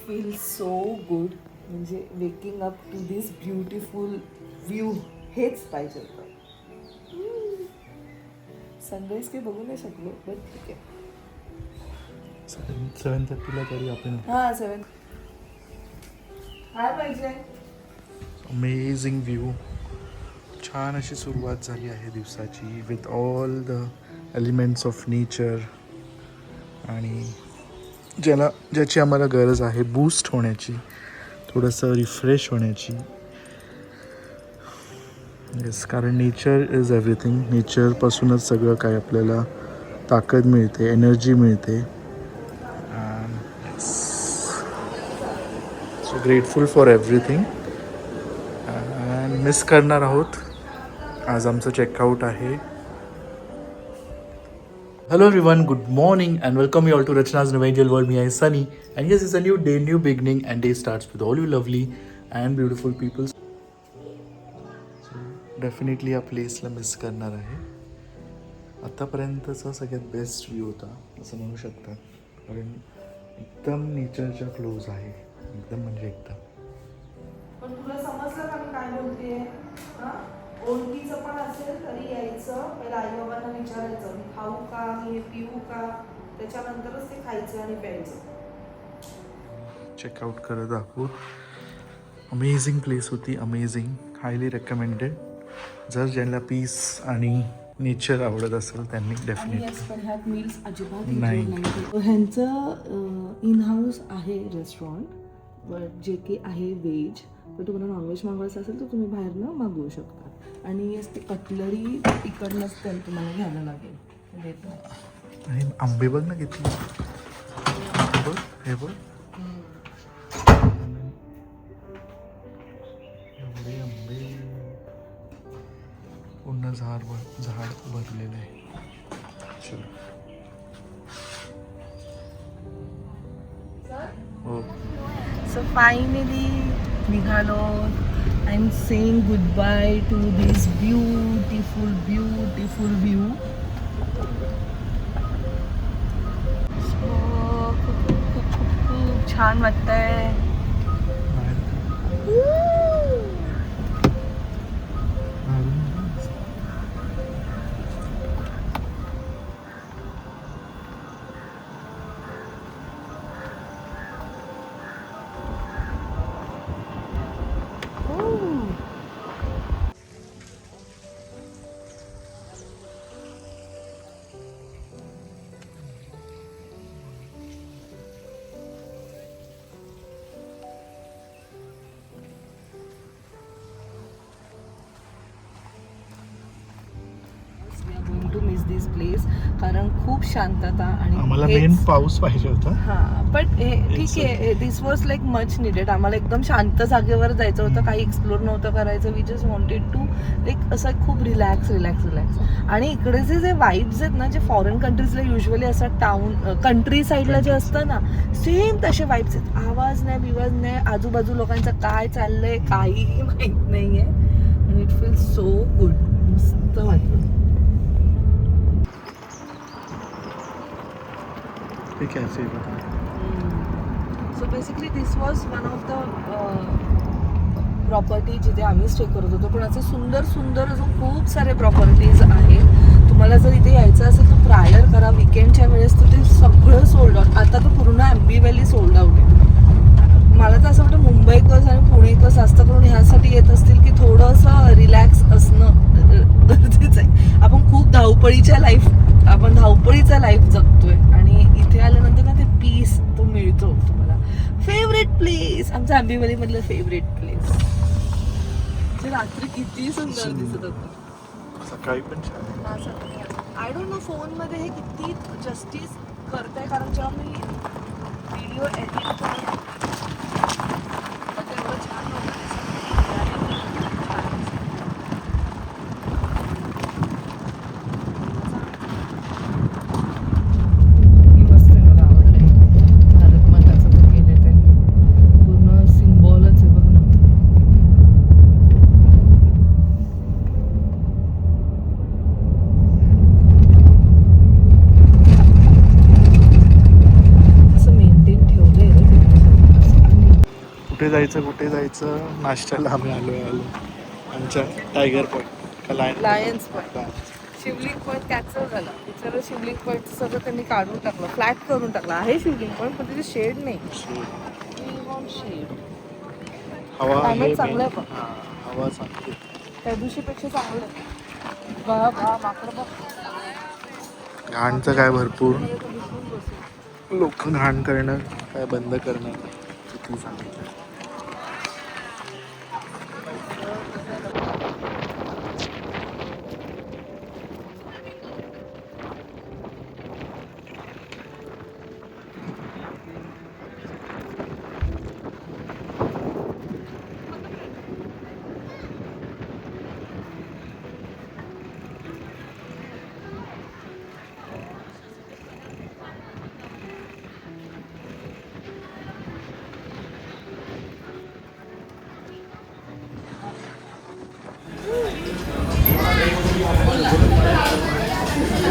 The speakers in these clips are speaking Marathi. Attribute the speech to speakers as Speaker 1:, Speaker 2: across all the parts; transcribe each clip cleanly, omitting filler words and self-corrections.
Speaker 1: Feel so good. म्हणजे waking up to this beautiful view हेच पाहिजे होतं. सनराईज काही बघू नाही शकलो बट ठीक आहे.
Speaker 2: 7:30ला तरी आपण
Speaker 1: हां 7 काय पाहिजे.
Speaker 2: Amazing view. छान अशी सुरुवात झाली आहे दिवसाची with all the elements of nature आणि ज्याची आम्हाला गरज आहे बूस्ट होण्याची, थोडंसं रिफ्रेश होण्याची. येस, कारण नेचर इज एव्हरीथिंग. नेचरपासूनच सगळं काय आपल्याला ताकद मिळते, एनर्जी मिळते. So grateful for everything. Miss करणार आहोत. आज आमचं चेकआउट आहे. Hello everyone, good morning and welcome you all to Rachna's New Angel World. Me, I am Sunny, and yes, it's a new day, new beginning, and day starts with all you lovely and beautiful people. So definitely या प्लेसला मिस करणार आहे. आतापर्यंतचा सगळ्यात बेस्ट व्ह्यू होता असं म्हणू शकतात, कारण एकदम नेचरच्या क्लोज आहे, एकदम म्हणजे एकदम.
Speaker 1: पण तुला समजलं का मी काय बोलतेय. ओळखीचं पण असेल तरी यायचं, पहिला आई बाबांना विचारायचं मी खाऊ का, मी हे पिऊ का, त्याच्यानंतरच ते खायचं आणि प्यायचं.
Speaker 2: चेकआउट करत आहोत. अमेझिंग प्लेस होती, अमेझिंग, हायली रेकमेंडेड. जर ज्यांना पीस आणि नेचर आवडत असेल त्यांनी डेफिनेटली.
Speaker 1: पण ह्यात मील्स अजिबात
Speaker 2: नाही.
Speaker 1: ह्यांचं इन हाऊस आहे रेस्टॉरंट, जे की आहे व्हेज. पण तुम्हाला नॉनव्हेज मागवायचं असेल तर तुम्ही बाहेरनं मागवू शकता. आणि ते कटलरी इकडनंच त्यांना तुम्हाला घ्यायला लागेल. देत
Speaker 2: आणि आंबे बघ ना किती. हे बघ एवढे आंबे, पूर्ण झाड भरलेलं आहे. चलो हो.
Speaker 1: सो फायनली निघालो. I am saying good by two this beautiful beautiful view. खूप छान वाटतंय. टू मिस दिस प्लेस, कारण खूप शांतता आणि
Speaker 2: आम्हाला मेन पाऊस पाहिजे होता.
Speaker 1: हां, पण ठीक आहे, दिस वॉज लाईक मच निडेड. आम्हाला एकदम शांत जागेवर जायचं होतं, काही एक्सप्लोर नव्हतं करायचं. We just wanted to like असं खूप रिलॅक्स. आणि इकडे जे वाईब्स आहेत ना, जे फॉरेन कंट्रीजला युजली असं टाउन कंट्री साईडला जे असतं ना, सेम तसे वाईब्स आहेत. आवाज नाही, बिवाज नाही, आजूबाजू लोकांचं काय चाललंय काहीही माहीत नाहीये. आणि इट फील्स सो गुड. मस्त वाटलं.
Speaker 2: ठीक आहे.
Speaker 1: So basically this was one of the property जिथे आम्ही स्टे करत होतो. पण असे सुंदर सुंदर अजून खूप सारे प्रॉपर्टीज आहेत. तुम्हाला जर इथे यायचं असेल तर प्रायर करा. विकेंडच्या वेळेस तर ते सगळं सोल्ड आउट. आता तर पूर्ण आंबी व्हॅली सोल्ड आउट आहे. मला तर असं वाटतं मुंबईकर्स आणि पुणेकर्स जास्त करून ह्यासाठी येत असतील की थोडंसं रिलॅक्स असणं गरजेचं आहे. आपण खूप धावपळीचा लाईफ जगतोय आणि इथे आल्यानंतर ना ते पीस तो मिळतो तुम्हाला. फेवरेट प्लेस, आमच्या आंबेवली मधलं फेवरेट प्लेस. रात्री किती सुंदर दिसत होतं.
Speaker 2: सकाळी पण छान.
Speaker 1: आय डोंट नो फोनमध्ये हे किती जस्टिस करतंय, कारण जेव्हा मी व्हिडिओ एडिट करतो तेवढं छान होतं. मेंटेन ठेवलंय रे.
Speaker 2: कुठे जायचं नाश्त्याला आम्ही आलो आमच्या टायगर पॉईंट
Speaker 1: लायन्स पॉईंट. शिवलिंग पॉईंट कॅन्सल झाला. बिचारा शिवलिंग पॉईंट सगळं त्यांनी काढून टाकलं, फ्लॅट करून टाकलं. आहे शिवलिंग पॉईंट पण तिथे शेड नाही. शेड
Speaker 2: हवा आहे
Speaker 1: चांगलं आहे पण
Speaker 2: हवा चांगली
Speaker 1: त्या दिवशीपेक्षा चांगलं आहे. बा माकडं बघ.
Speaker 2: घाणचं काय भरपूर लोक घाण करणं काय बंद करणं किती सांगितलं.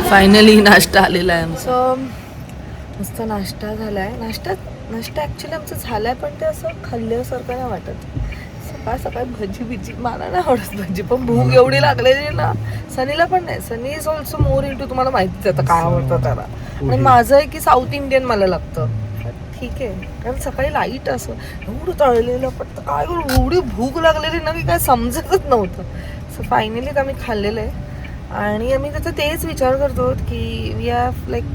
Speaker 1: फायनली नाश्ता आलेला आहे आमचं. मस्त नाश्ता झाला आहे. नाश्ता ॲक्च्युली आमचं झाला आहे, पण ते असं खाल्ल्यासारखं नाही वाटत. सकाळी भजी बिजी मला नाही आवडत भजी, पण भूक एवढी लागलेली ना. सनीला पण नाही. सनी इज ऑल्सो मोर इंटू, तुम्हाला माहितीच आहे काय आवडतं त्याला. आणि माझं आहे की साऊथ इंडियन मला लागतं. ठीक आहे, कारण सकाळी लाईट असं एवढं तळलेलं, पण काय करू एवढी भूक लागलेली ना की काय समजतच नव्हतं. सो फायनली आम्ही खाल्लेलं आहे. आणि आम्ही त्याचा तेच विचार करतो की we have like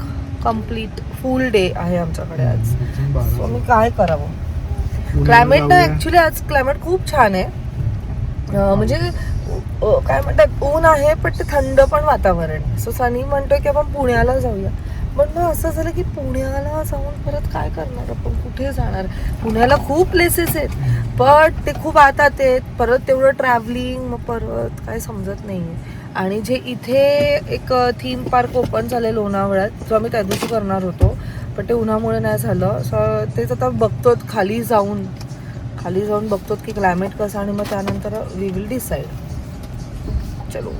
Speaker 1: complete full day आहे आमच्याकडे आज. सो मी काय करावं. क्लायमेट ना ॲक्च्युली आज क्लायमेट खूप छान आहे. म्हणजे काय म्हणतात, ऊन आहे पण ते थंड पण वातावरण. सो सनी म्हणतोय की आपण पुण्याला जाऊया. पण मग असं झालं की पुण्याला जाऊन परत काय करणार आपण, कुठे जाणार. पुण्याला खूप प्लेसेस आहेत पण ते खूप आतात आहेत. परत तेवढं ट्रॅव्हलिंग, मग परत काय समजत नाही. आणि जे इथे एक थीम पार्क ओपन झालं लोणावळ्यात, जो आम्ही त्या दिवशी करणार होतो पण ते उन्हामुळे नाही झालं. सो तेच आता बघतो खाली जाऊन बघतो की क्लायमेट कसं, आणि मग त्यानंतर वी विल डिसाईड. चलो.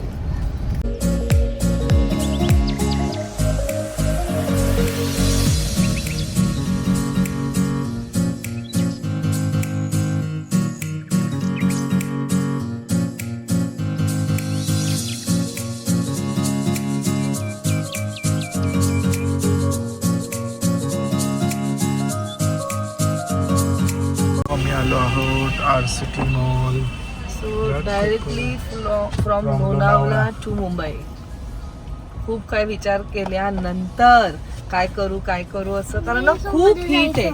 Speaker 2: आम्ही आलो आहोत RCT mall.
Speaker 1: So directly from Lonavala to Mumbai. खूप काय विचार केल्यानंतर काय करू असं, कारण ना खूप हीट आहे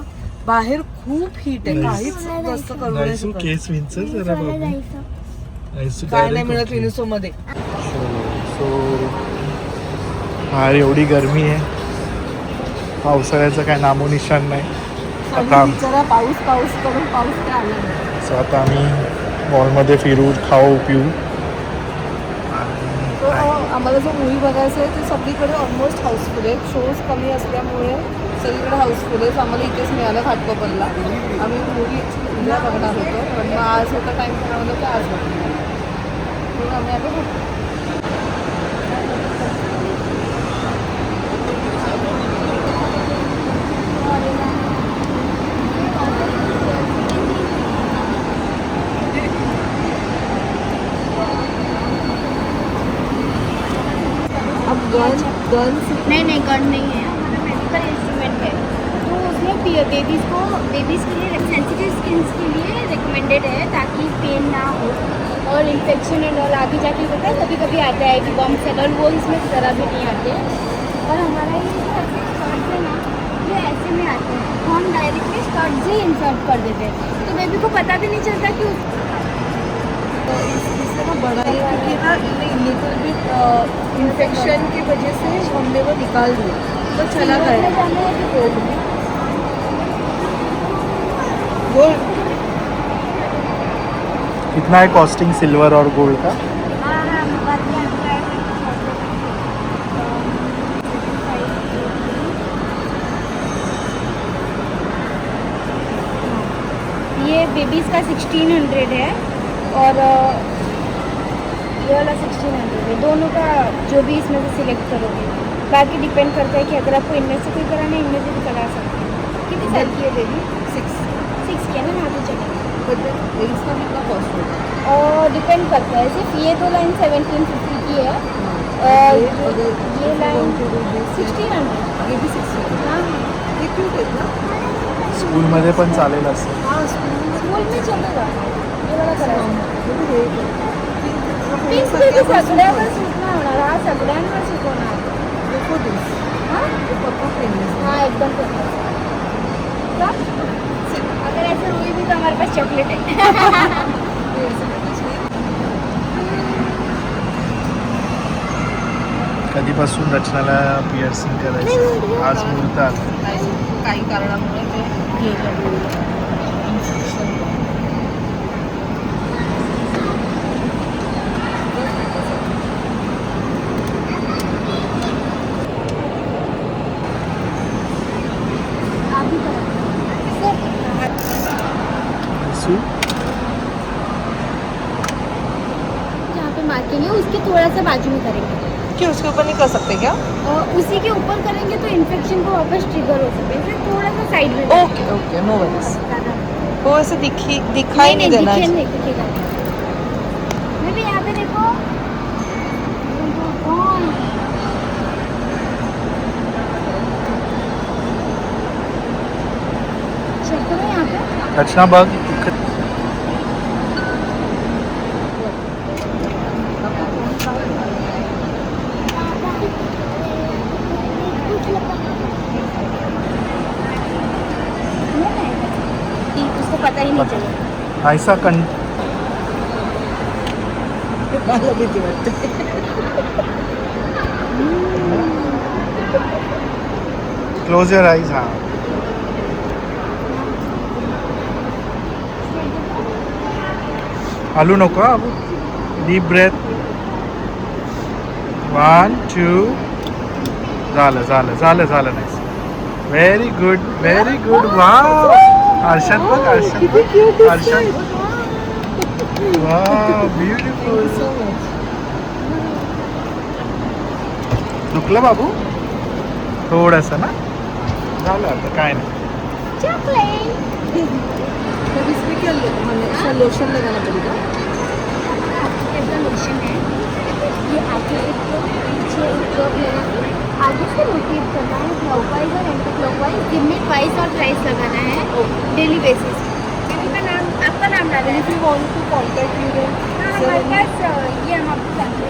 Speaker 1: बाहेर, खूप हीट आहे. काहीच जास्त करू नाही शकत.
Speaker 2: केस विंचर जरा बाबू.
Speaker 1: काय नाही मिळत विनिसो मध्ये.
Speaker 2: सो बाहेर एवढी गरमी आहे, पावसाळ्याचं काय नामोनिशाण नाही. आता
Speaker 1: बिचारा पाऊस करून पाऊस काय आला नाही.
Speaker 2: सो आता आम्ही मॉलमध्ये फिरू, खाऊ पिऊ.
Speaker 1: तो आम्हाला जो मूवी बघायचा आहे ते सगळीकडे ऑलमोस्ट हाऊसफुल आहे. शोज कमी असल्यामुळे सगळीकडे हाऊसफुल आहे. आम्हाला इथेच मिळालं घाटकोपरला. आम्ही मूवी उद्या बघणार होतो, पण मग आज होता टाईम पण आम्हाला की आज बघणार म्हणून आम्ही आता बघतो. अब गन
Speaker 3: नहीं गन नहीं है, हमारा मेडिकल इंस्ट्रूमेंट है. तो उसमें बेबीज़ के लिए सेंसिटिव स्किन्स के लिए रिकमेंडेड है, ताकि पेन ना हो और इन्फेक्शन एंड ऑल आगे जाके पता है कभी कभी आता है कि बम्स एंड ऑल, वो इसमें ज़रा भी नहीं आते. और हमारा ये जो स्कर्ट है ना, ये ऐसे में आते हैं, तो हम डायरेक्टली स्कर्ट से इंसर्ट कर देते हैं, तो बेबी को पता भी नहीं चलता कि
Speaker 1: इससे ना बड़ा है क्योंकि ना लिटिल बिट इन्फेक्शन की वजह से हमने वो निकाल दिया तो चला गया. गोल्ड
Speaker 2: कितना है कॉस्टिंग सिल्वर और गोल्ड का?
Speaker 3: ये बेबीज़ का 1600 है और ये वाला 1600 है. दोनों का जो भी इसमें से सिलेक्ट करोगे, बाकी डिपेंड करता है कि अगर आपको इनमें से कोई कराना है, इनमें से भी करा सकते हैं. कितनी साल की है बेबी? 6 की है ना, हाँ तो चलेगा.
Speaker 1: बट इसका कितना कॉस्ट होगा?
Speaker 3: और डिपेंड करता है, सिर्फ ये दो लाइन 1750 की है, ये लाइन 1600।
Speaker 1: ये भी 60
Speaker 3: हाँ
Speaker 1: ये क्यूट है ना?
Speaker 2: स्कूलमध्ये पण चालेल असं.
Speaker 1: हाँ
Speaker 3: स्कूल में चलेगा, ये वाला करायचं.
Speaker 1: पीस
Speaker 3: सगळ्यांवर सूचना होणार, हा सगळ्यांवर शिकवणार. हाँ हाँ एकदम फेमस. अगर ऐसे हुई भी तो हमारे पास चॉकलेट है.
Speaker 2: कधीपासून रचनाला पिअर्सिंग करायचं, आज मुहूर्त आला.
Speaker 1: काही कारणामुळे ते गेलं.
Speaker 3: अभी करा.
Speaker 2: सू
Speaker 3: यहाँ पे मार्किंग है, उसके थोड़ा सा बाजू में करेंगे.
Speaker 1: क्यों उसके ऊपर नहीं कर सकते क्या?
Speaker 3: और उसी के ऊपर करेंगे तो इन्फेक्शन को वापस ट्रिगर हो सकते हैं, फिर थोड़ा सा साइड में.
Speaker 1: Okay okay no worries. वो ऐसे दिखाई नहीं देना है.
Speaker 3: दिखेगा. मैं भी यहाँ पे देखो. चेक करो यहाँ पे.
Speaker 2: रचना बघ.
Speaker 3: उसको पता ही नहीं चलेगा.
Speaker 2: ऐसा कं
Speaker 1: मला भीती वाटते.
Speaker 2: Close your eyes. हा हलू नको हा. Deep breath. 1 2 झालं झालं झालं झालं नाही. Very good very good. Wow. Harshad बघ हर्षद बघ हर्षद बघ. Wow beautiful. दुखलं बाबू थोडंसं ना. झालं आता काय नाही.
Speaker 3: चॉकलेट.
Speaker 1: तो इसमें क्या हमेशा लोशन लगाना पड़ेगा?
Speaker 3: ऐसा लोशन है, ये आगे एक पीछे एक ड्रॉप लगा के आगे से रोटेट करना है, क्लॉकवाइज और एंटी क्लॉकवाइज दिन में ट्वाइस और थ्राइस लगाना है डेली बेसिस. दीदी का नाम, आपका नाम डालें.
Speaker 1: If you want to contact you then
Speaker 3: हाँ हमारे पास ये हम आपको चाहिए,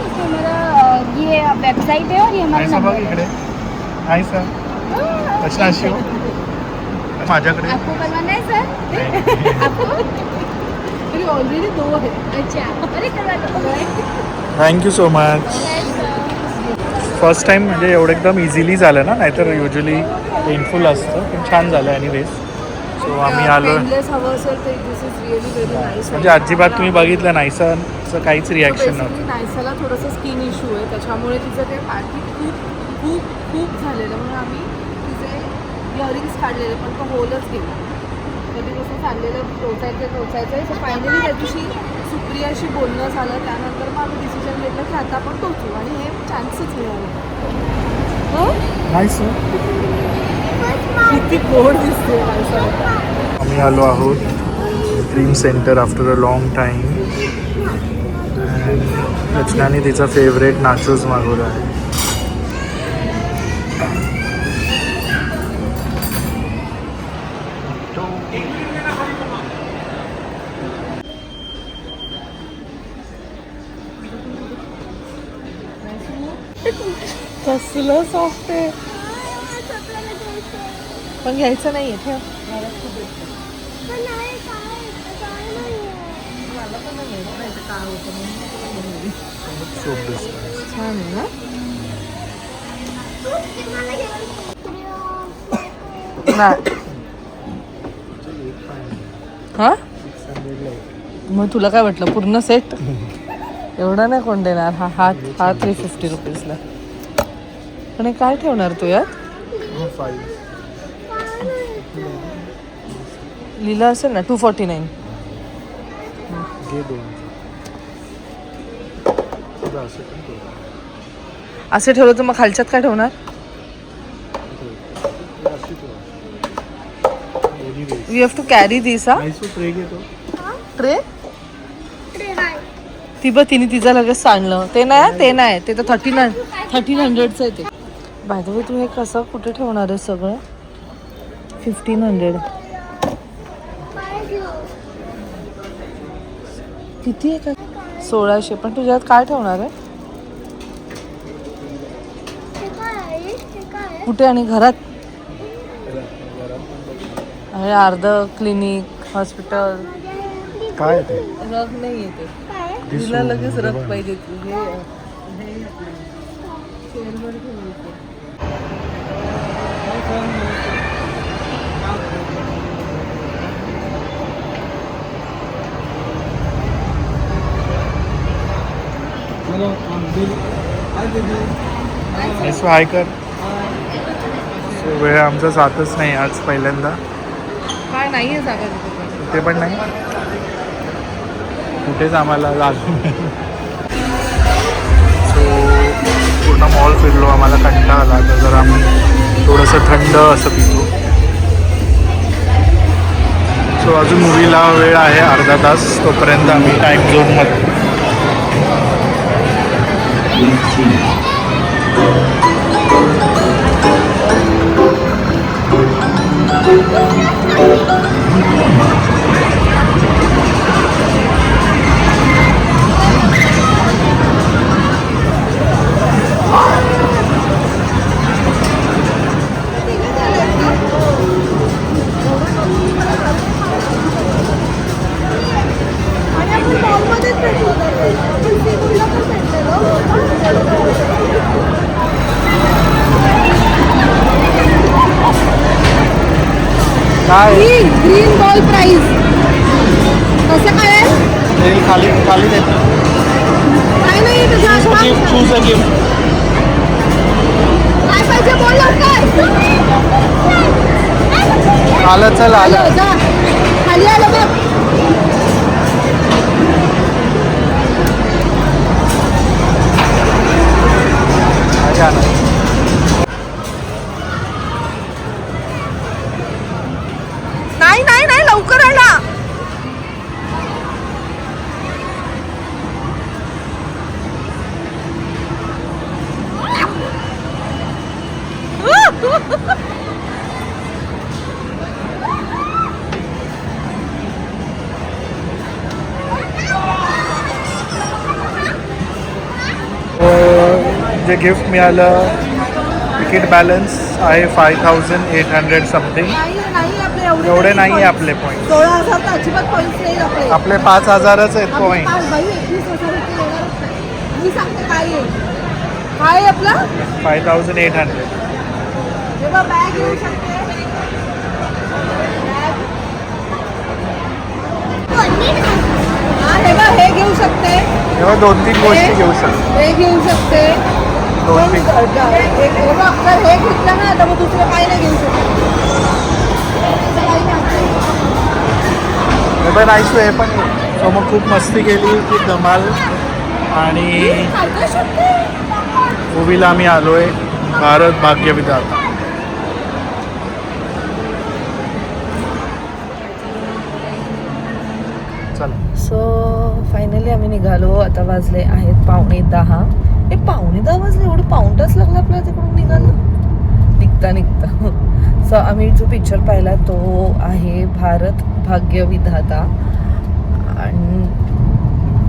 Speaker 3: इसमें हमारा ये वेबसाइट है और ये हमारा
Speaker 2: ऐसा बघ
Speaker 3: नंबर है.
Speaker 2: इकडे. ऐसा रचना अशी हो. माझ्याकडे.
Speaker 3: आपको करवाना है सर? आपको?
Speaker 1: मेरी ऑलरेडी 2 है.
Speaker 3: अच्छा, अरे करवा दो.
Speaker 2: Thank you so much. First time म्हणजे एवढं एकदम इझिली झालं ना, नाहीतर युजली पेनफुल असतं, पण छान झालं एनिवेज. सो आम्ही आलो.
Speaker 1: पेनलेस हवं असेल तर दिस इज रिअली व्हेरी नाईस.
Speaker 2: म्हणजे अजिबात तुम्ही बघितलं नाहीसं काहीच रिॲक्शन नव्हतं.
Speaker 1: नायसाला थोडंसं स्किन इश्यू आहे, त्याच्यामुळे तिचं ते पाठी खूप खूप खूप झालेलं, म्हणून आम्ही तिचे इयरिंग्स काढलेले पण तो होलच गेला. कधीपासून चाललेलं टोचायचं. सो फायनली त्या दिवशी सुप्रियाशी बोलणं झालं, त्यानंतर मग आम्ही डिसिजन घेतलं की आता आपण टोचू आणि हे चान्सच मिळाले.
Speaker 2: नाईस.
Speaker 1: किती गोड दिसते नायसाला.
Speaker 2: आम्ही आलो आहोत dream centre after a long time. रचनाने तिचा फेवरेट नाचोस मागवला आहे.
Speaker 1: कसलं सॉफ्ट आहे, पण घ्यायचं नाहीये. ठेव. मला खूप येतं. मला पण नाही येत नाही तर काय होतं म्हणून छान आहे ना. नाही. हा मग तुला काय वाटलं पूर्ण सेट एवढा नाही कोण देणार. हा 350 रुपीजला. पण हे काय ठेवणार तू यात? लिहिलं असेल ना 249. असे ठेवलं तर मग खालच्यात काय ठेवणार?
Speaker 2: दिस.
Speaker 1: वी हॅव टू कॅरी दिस. हा
Speaker 2: आयसू ट्रे घेतो.
Speaker 1: ट्रे ती बघ तिने तिचं लगेच सांगलं. ते नाही ते तर 1300चं आहे ते. बाय द वे तू हे कसं कुठे ठेवणार आहे सगळं? 1500 किती आहे का? 1600. पण तुझ्यात काय ठेवणार आहे? कुठे आणि घरात? अरे अर्ध क्लिनिक हॉस्पिटल.
Speaker 2: काय ते?
Speaker 1: रग नाही येते तिला लगेच रग पाहिजे.
Speaker 2: आयसू हाय कर. सो वेळ आमचा जातच नाही आज पहिल्यांदा.
Speaker 1: काय नाहीये जागा तिथे.
Speaker 2: ते पण नाही कुठेच आम्हाला लागू. सो पूर्ण मॉल फिरलो. आम्हाला कंटाळा आला तर जरा आम्ही थोडंसं थंड असं पितो. सो अजून मूवीला वेळ आहे अर्धा तास. तोपर्यंत आम्ही टाईम झोनमध्ये. काय
Speaker 3: ग्रीन बॉल प्राइस कसं काय?
Speaker 2: खाली खाली देतो.
Speaker 3: काय नाही
Speaker 2: गिफ्ट चूज अ गिफ्ट.
Speaker 3: काय पाहिजे बोल काय?
Speaker 2: आलं चल आलं.
Speaker 3: जा खाली आलं बघ.
Speaker 1: नाही लवकर आला.
Speaker 2: जे गिफ्ट मिळालं तिकीट बॅलन्स आहे 5800 समथिंग.
Speaker 1: नाही
Speaker 2: एवढे नाही आहे आपले पॉईंट.
Speaker 1: 16,000 तर अजिबात पॉईंट नाही आपले.
Speaker 2: आपले 5000च आहेत पॉईंट.
Speaker 1: मी सांगते काय आहे आपला
Speaker 2: 5800.
Speaker 1: तेव्हा बॅग घेऊ शकते. हे घेऊ शकते.
Speaker 2: तेव्हा 2-3 गोष्टी घेऊ शकतो.
Speaker 1: हे घेऊ शकते.
Speaker 2: 2-3
Speaker 1: हे घेतलं ना तर मग दुसरं काय नाही घेऊ शकत.
Speaker 2: हे पण आयसू हे पण. सो मग खूप मस्ती केली खूप धमाल. आणि मूवीला आम्ही आलोय भारत भाग्य विधाता. चला.
Speaker 1: सो फायनली आम्ही निघालो. आता वाजले आहेत 9:45. हे 9:45 वाजले. एवढं पाऊण तास लागला आपल्याला तिकडून निघता. सो आम्ही जो पिक्चर पाहिला तो आहे भारत भाग्य विधाता. आणि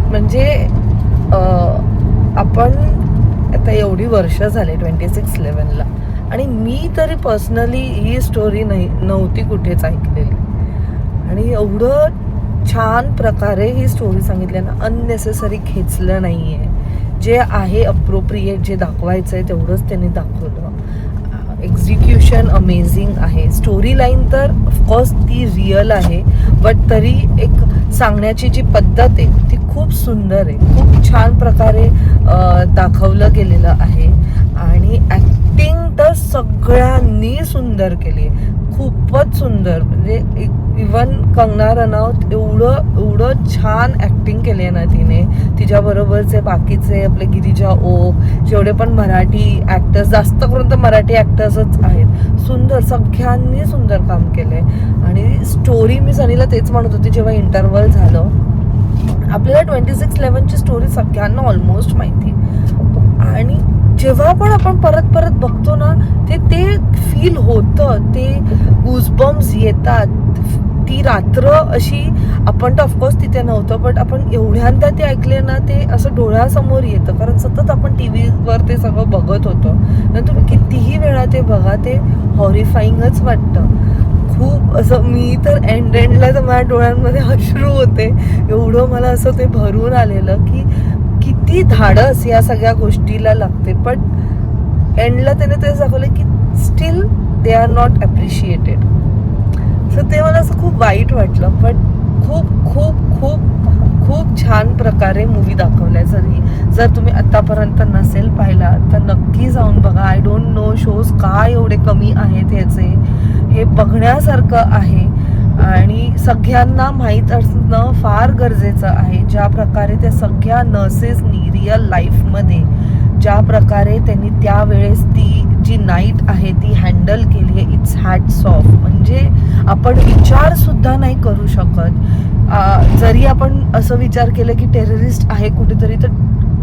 Speaker 1: म्हणजे आपण आता एवढी वर्ष झाले 26/11ला आणि मी तरी पर्सनली ही स्टोरी नव्हती कुठेच ऐकलेली. आणि एवढं छान प्रकारे ही स्टोरी सांगितली ना. अननेसेसरी खेचलं नाही आहे. जे आहे अप्रोप्रिएट जे दाखवायचं आहे तेवढंच त्यांनी दाखवलं. एक्झिक्युशन अमेझिंग आहे. स्टोरी लाईन तर ऑफकोर्स ती रिअल आहे बट तरी एक सांगण्याची जी पद्धत आहे ती खूप सुंदर आहे. खूप छान प्रकारे दाखवलं गेलेलं आहे. आणि ॲक्टिंग तर सगळ्यांनी सुंदर केली आहे. खूपच सुंदर. म्हणजे इवन कंगना रनौत एवढं छान ऍक्टिंग केली आहे ना तिने. तिच्याबरोबरचे बाकीचे आपले गिरिजा ओक, जेवढे पण मराठी ऍक्टर्स, जास्त करून तर मराठी ऍक्टर्सच आहेत, सुंदर, सगळ्यांनी सुंदर काम केलंय. आणि स्टोरी मी सनीला तेच म्हणत होती जेव्हा इंटरव्हल झालं, आपल्याला 26/11 स्टोरी सगळ्यांना ऑलमोस्ट माहिती, आणि जेव्हा पण आपण परत परत बघतो ना ते फील होतं, ते गुजबम्स येतात. ती रात्र अशी, आपण तर ऑफकोर्स तिथे नव्हतो, बट आपण एवढ्यांदा ते ऐकले ना, ते असं डोळ्यासमोर येतं, कारण सतत आपण TV वर ते सगळं बघत होतो. आणि तुम्ही कितीही वेळा ते बघा, ते हॉरिफाईंगच वाटतं. खूप असं, मी तर एंडला तर माझ्या डोळ्यांमध्ये अश्रू होते, एवढं मला असं ते भरून आलेलं की किती धाडस या सगळ्या गोष्टीला लागते. पण एंडला त्याने ते दाखवलं की steel they are not appreciated. So ते मला असं खूप वाईट वाटलं. बट खूप खूप खूप खूप छान प्रकारे मूवी दाखवलाय. जर तुम्ही आतापर्यंत नसेल पाहिला तर नक्की जाऊन बघा. आय डोंट नो शोज का एवढे कमी आहेत ह्याचे, हे बघण्यासारखं आहे. आणि सगळ्यांना माहीत असणं फार गरजेचं आहे, ज्या प्रकारे त्या सगळ्या नर्सेसनी रिअल लाईफमध्ये ज्या प्रकारे त्यांनी त्यावेळेस ती जी नाईट आहे ती हँडल केली आहे. It's hats off. म्हणजे आपण विचार सुद्धा नाही करू शकत. जरी आपण असं विचार केलं की टेररिस्ट आहे कुठेतरी, तर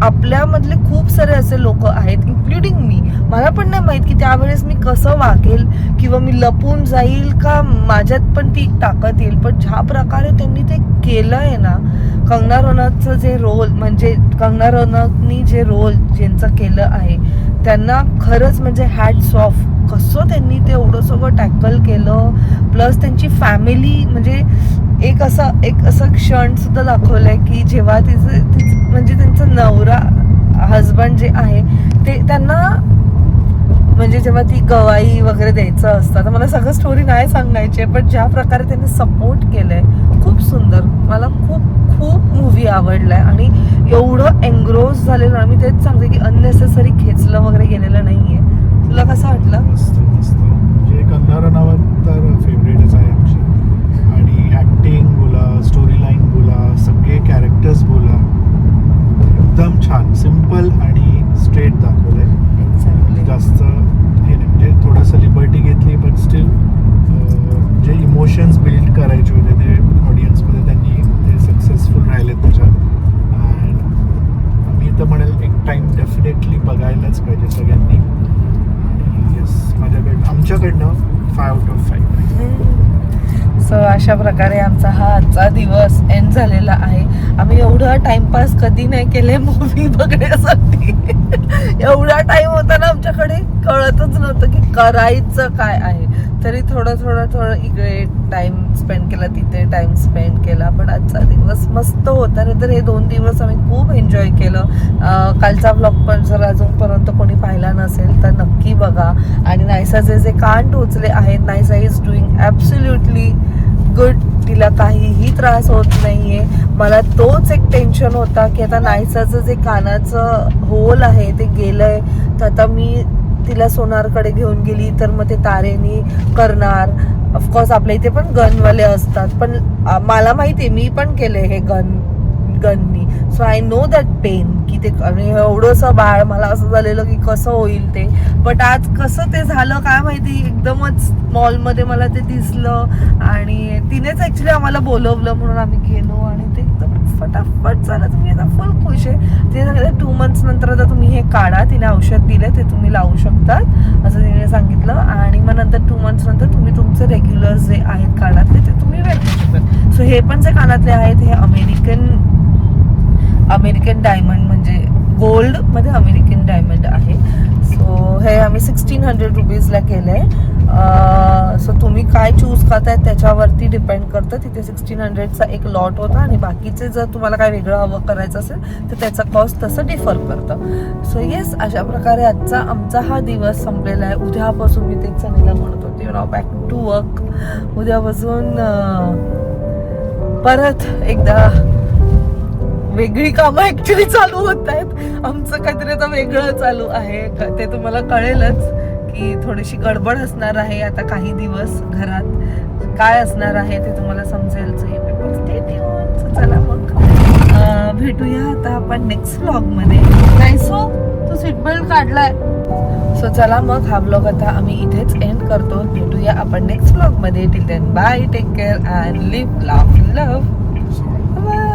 Speaker 1: आपल्यामधले खूप सारे असे लोक आहेत, इन्क्लुडिंग मी. मला पण नाही माहीत की त्यावेळेस मी कसं वागेल, किंवा मी लपून जाईल का माझ्यात पण ती ताकद येईल. पण ज्या प्रकारे त्यांनी ते केलं आहे ना, कंगना रनौतचं जे रोल, म्हणजे कंगना रनौतनी जे रोल ज्यांचं केलं आहे, त्यांना खरंच म्हणजे हॅट्स ऑफ. कसं त्यांनी ते एवढं सगळं टॅकल केलं. प्लस त्यांची फॅमिली, म्हणजे एक असं क्षण सुद्धा दाखवलंय की जेव्हा म्हणजे त्यांचं नवरा, हजबंड जे आहे ते, त्यांना म्हणजे जेव्हा ती गवाई वगैरे द्यायचं असतं, तर मला सगळं स्टोरी नाही सांगायची, पण ज्या प्रकारे त्यांनी सपोर्ट केलंय खूप सुंदर. मला खूप खूप मूवी आवडलाय आणि एवढं एन्ग्रोज झालेलं. मी तेच सांगते की अननेसेसरी खेचलं वगैरे गेलेलं नाहीये. तुला कसं वाटलं?
Speaker 2: मस्त मस्त. म्हणजे कंगना रनौत तर फेवरेटच आहे आमची. आणि ॲक्टिंग बोला, स्टोरी लाईन बोला, सगळे कॅरेक्टर्स बोला, एकदम छान, सिम्पल आणि स्ट्रेट दाखवलंय. जास्त हे नाही, म्हणजे थोडंसं लिबर्टी घेतली, पण स्टील जे इमोशन्स बिल्ड करायचे होते ते ऑडियन्समध्ये, त्यांनी ते सक्सेसफुल राहिले त्याच्यात. अँड मी तर म्हणेल एक टाईम डेफिनेटली बघायलाच पाहिजे सगळ्यांनी. आणि येस, आमच्याकडनं 5/5.
Speaker 1: सो अशा प्रकारे आमचा हा आजचा दिवस एंड झालेला आहे. आम्ही एवढं टाइमपास कधी नाही केले मूवी बघण्यासाठी. एवढा टाइम होता ना आमच्याकडे, कळतच नव्हतं की करायचं काय आहे. तरी थोडं इकडे टाइम स्पेंड केला, तिथे टाइम स्पेंड केला. पण आजचा दिवस मस्त होता. तर हे 2 दिवस आम्ही खूप एन्जॉय केलं. कालचा व्लॉग पण जर अजूनपर्यंत कोणी पाहिला नसेल तर नक्की बघा. आणि नायसाचे जे कान टोचले आहेत, Naysa is doing absolutely good. तिला काहीही त्रास होत नाहीये. मला तोच एक टेन्शन होता की आता नायसाचं जे कानाचं होल आहे ते गेलंय, तर आता मी तिला सोनारकडे घेऊन गेली तर मग ते तारेनी करणार. ऑफकोर्स आपल्या इथे पण गनवाले असतात, पण मला माहिती आहे, मी पण केले हे गननी. So I know that pen की ते एवढंसं बाळ, मला असं झालेलं की कसं होईल ते. बट आज कसं ते झालं काय माहिती, एकदमच मॉलमध्ये मला ते दिसलं आणि तिनेच ॲक्च्युली आम्हाला बोलवलं, म्हणून आम्ही गेलो आणि ते एकदम फटाफट झालं. तुम्ही आता फुल खुश आहे. ते सांगितलं 2 months नंतर आता तुम्ही हे काढा, तिने औषध दिले ते तुम्ही लावू शकतात असं तिने सांगितलं. आणि मग नंतर 2 months नंतर तुम्ही तुमचे रेग्युलर जे आहेत कानातले ते तुम्ही वेअर करू शकतात. सो हे पण जे कानातले आहेत हे अमेरिकन डायमंड, म्हणजे गोल्ड मध्ये अमेरिकन डायमंड आहे. सो हे आम्ही 1600 रुपीजला केलंय. सो तुम्ही काय चूज करताय त्याच्यावरती डिपेंड करतं. तिथे 1600चा एक लॉट होता आणि बाकीचे जर तुम्हाला काय वेगळं हवं करायचं असेल तर त्याचा कॉस्ट तसं डिफर करतं. सो येस, अशा प्रकारे आजचा आमचा हा दिवस संपलेला आहे. उद्यापासून मी तेच सनीला म्हणत होते, बॅक टू वर्क. उद्यापासून परत एकदा वेगळी कामं ऍक्च्युली चालू होत आहेत. आमचं काहीतरी आता वेगळं चालू आहे, ते तुम्हाला कळेलच. की थोडीशी गडबड असणार आहे आता काही दिवस घरात. काय असणार आहे ते तुम्हाला समजेल. चला मग भेटूया आता आपण नेक्स्ट व्लॉग मध्ये. नाही सो तू सीट बेल्ट काढलाय. सो चला मग हा व्लॉग आता आम्ही इथेच एंड करतो. भेटूया आपण नेक्स्ट व्लॉग मध्ये. Till then bye, take care and live, laugh, love. Bye.